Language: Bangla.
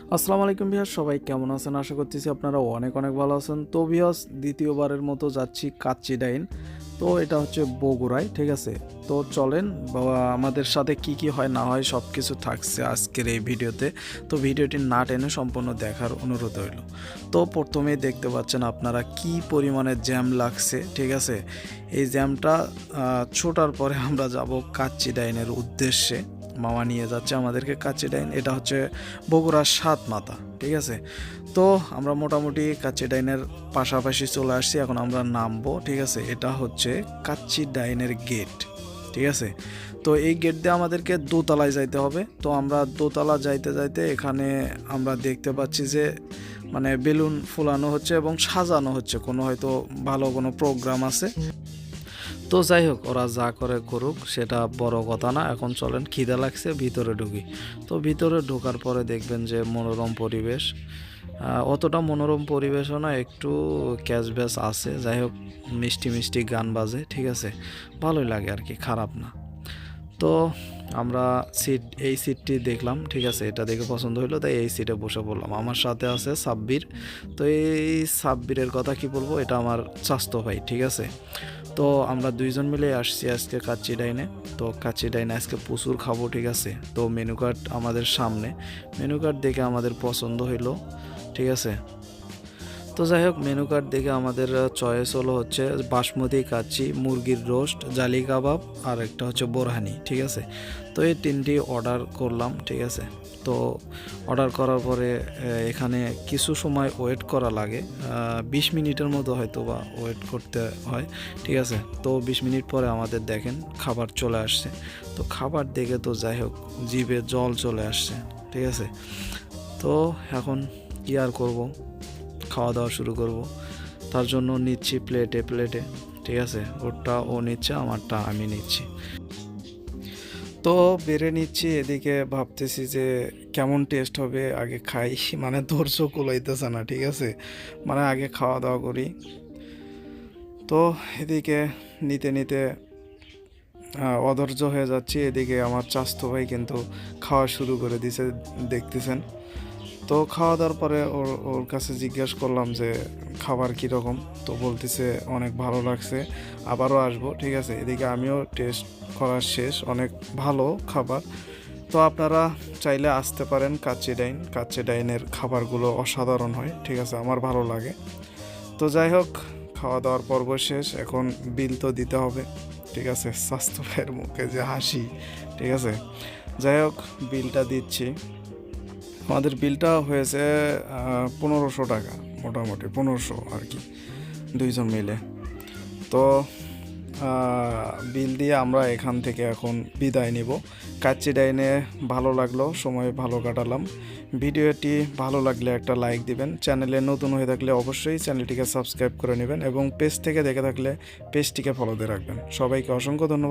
আসসালামু আলাইকুম ভিউয়ার্স, সবাই কেমন আছেন? আশা করতেছি আপনারা অনেক অনেক ভালো আছেন। তো ভিউয়ার্স, দ্বিতীয়বারের মতো যাচ্ছি কাচ্চি ডাইন। তো এটা হচ্ছে বগুড়ায়, ঠিক আছে? তো চলেন আমাদের সাথে কি কি হয় না হয় সব কিছু থাকছে আজকের এই ভিডিওতে। তো ভিডিওটি না টেনে সম্পূর্ণ দেখার অনুরোধ রইল। তো প্রথমেই দেখতে পাচ্ছেন আপনারা কি পরিমাণে জ্যাম লাগছে, ঠিক আছে? এই জ্যামটা ছোটার পরে আমরা যাব কাচ্চি ডাইনের উদ্দেশ্যে। মামা নিয়ে যাচ্ছে আমাদেরকে কাচ্চি ডাইন। এটা হচ্ছে বগুড়ার সাত মাথা, ঠিক আছে? তো আমরা মোটামুটি কাচ্চি ডাইনের পাশাপাশি চলে আসছি, এখন আমরা নামবো, ঠিক আছে? এটা হচ্ছে কাচ্চি ডাইনের গেট, ঠিক আছে? তো এই গেট দিয়ে আমাদেরকে দোতলায় যাইতে হবে। তো আমরা দোতলা যাইতে যাইতে এখানে আমরা দেখতে পাচ্ছি যে মানে বেলুন ফুলানো হচ্ছে এবং সাজানো হচ্ছে, কোনো হয়তো ভালো কোনো প্রোগ্রাম আছে। তো যাই হোক, ওরা যা করে করুক, সেটা বড় কথা না। এখন চলেন, খিদে লাগছে, ভিতরে ঢুকি। তো ভিতরে ঢোকার পরে দেখবেন যে মনোরম পরিবেশ। অতটা মনোরম পরিবেশও না, একটু ক্যাশ ব্যাস আছে। যাই হোক, মিষ্টি মিষ্টি গান বাজে, ঠিক আছে? ভালোই লাগে আর কি, খারাপ না। তো আমরা এই সিটটি দেখলাম, ঠিক আছে? এটা দেখে পছন্দ হইলো, তাই এই সিটে বসে পড়লাম। আমার সাথে আছে সাব্বির। তো এই সাব্বিরের কথা কি বলবো, এটা আমার চাস্তো ভাই, ঠিক আছে? তো আমরা দুইজন মিলে আসছি আজকে কাচ্চি ডাইনে। তো কাচ্চি ডাইনে আজকে প্রচুর খাবো, ঠিক আছে? তো মেনু কার্ড আমাদের সামনে, মেনু কার্ড দেখে আমাদের পছন্দ হইলো, ঠিক আছে? তো যাই হোক, মেনু কার্ড দেখে আমাদের চয়েস হলো হচ্ছে বাসমতি কাচ্চি, মুরগির রোস্ট, জালি কাবাব, আর একটা হচ্ছে বোরহানি, ঠিক আছে? তো এই তিনটি অর্ডার করলাম, ঠিক আছে? তো অর্ডার করার পরে এখানে কিছু সময় ওয়েট করা লাগে, 20 মিনিটের মতো হয়তো বা ওয়েট করতে হয়, ঠিক আছে? তো 20 মিনিট পরে আমাদের দেখেন খাবার চলে আসছে। তো খাবার দেখে তো যাই হোক জিভে জল চলে আসছে, ঠিক আছে? তো এখন কি আর করবো, খাওয়া দাওয়া শুরু করব। তার জন্য নিচ্ছি প্লেটে প্লেটে, ঠিক আছে? ওরটা ও নিচ্ছে, আমারটা আমি নিচ্ছি। তো বেড়ে নিচ্ছি, এদিকে ভাবতেছি যে কেমন টেস্ট হবে, আগে খাই। মানে ধৈর্য কুলাইতেছে না, ঠিক আছে? মানে আগে খাওয়া দাওয়া করি। তো এদিকে নিতে নিতে অধৈর্য হয়ে যাচ্ছি। এদিকে আমার চাস্তো ভাই কিন্তু খাওয়া শুরু করে দিছে, দেখতেছেন। তো খাওয়া দাওয়ার পরে ওর ওর কাছে জিজ্ঞেস করলাম যে খাবার কীরকম। তো বলতেছে অনেক ভালো লাগছে, আবারও আসবো, ঠিক আছে? এদিকে আমিও টেস্ট করার শেষ, অনেক ভালো খাবার। তো আপনারা চাইলে আসতে পারেন কাচ্চি ডাইন। কাচ্চি ডাইনের খাবারগুলো অসাধারণ হয়, ঠিক আছে? আমার ভালো লাগে। তো যাই হোক, খাওয়া দাওয়ার পর্ব শেষ, এখন বিল তো দিতে হবে, ঠিক আছে? স্বাস্থ্য ভাইয়ের মুখে যে হাসি, ঠিক আছে? যাই হোক, বিলটা দিচ্ছি। আমাদের বিলটা হয়েছে 1500 টাকা, মোটামুটি 1500 আর কি, দুইজন মিলে। তো বিল দিয়ে আমরা এখান থেকে এখন বিদায় নিব। কাচ্চি ডাইনে ভালো লাগলো, সময় ভালো কাটালাম। ভিডিওটি ভালো লাগলে একটা লাইক দিবেন। চ্যানেলে নতুন হয়ে থাকলে অবশ্যই চ্যানেলটিকে সাবস্ক্রাইব করে নেবেন এবং পেজ থেকে দেখে থাকলে পেজটিকে ফলো দিয়ে রাখবেন। সবাইকে অসংখ্য ধন্যবাদ।